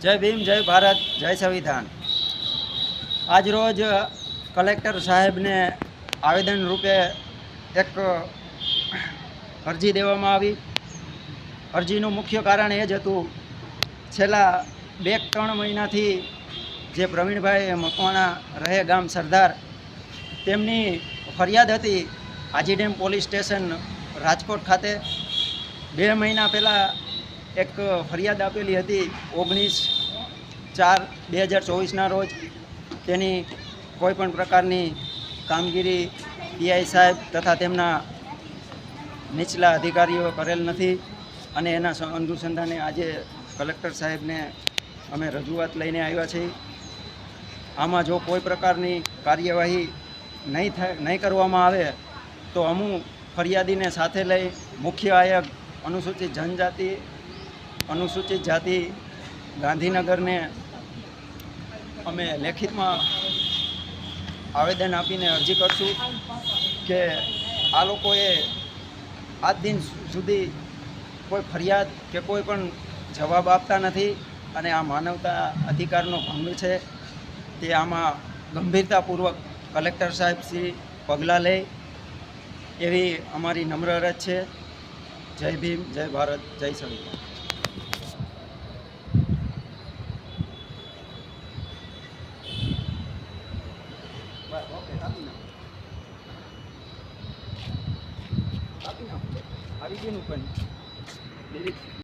જય ભીમ, જય ભારત, જય સંવિધાન. આજ રોજ કલેક્ટર સાહેબને આવેદન રૂપે એક અરજી દેવામાં આવી. અરજીનું મુખ્ય કારણ એ જ હતું, છેલ્લા 2-3 મહિનાથી જે પ્રવીણભાઈ મકવાણા રહે ગામ સરદાર, તેમની ફરિયાદ હતી Aji dam police station Rajkot ખાતે. 2 મહિના પહેલાં એક ફરિયાદ આપેલી હતી 19/4/2024ના રોજ. તેની કોઈપણ પ્રકારની કામગીરી પીઆઈ સાહેબ તથા તેમના નીચલા અધિકારીઓ કરેલ નથી અને એના અનુસંધાને આજે કલેક્ટર સાહેબને અમે રજૂઆત લઈને આવ્યા છીએ. આમાં જો કોઈ પ્રકારની કાર્યવાહી નહીં કરવામાં આવે તો અમુક ફરિયાદીને સાથે લઈ મુખ્ય આયોગ અનુસૂચિત જનજાતિ અનુસૂચિત જાતિ ગાંધીનગરને અમે લેખિતમાં આવેદન આપીને અરજી કરશું કે આ લોકોએ આજ દિન સુધી કોઈ ફરિયાદ કે કોઈ પણ જવાબ આપતા નથી અને આ માનવતા અધિકારનો ભંગ છે. તે આમાં ગંભીરતાપૂર્વક કલેક્ટર સાહેબ શ્રી પગલાં લે એવી અમારી નમ્ર અરજ છે. જય ભીમ, જય ભારત, જય સંવિધાન. આવી ગયું પણ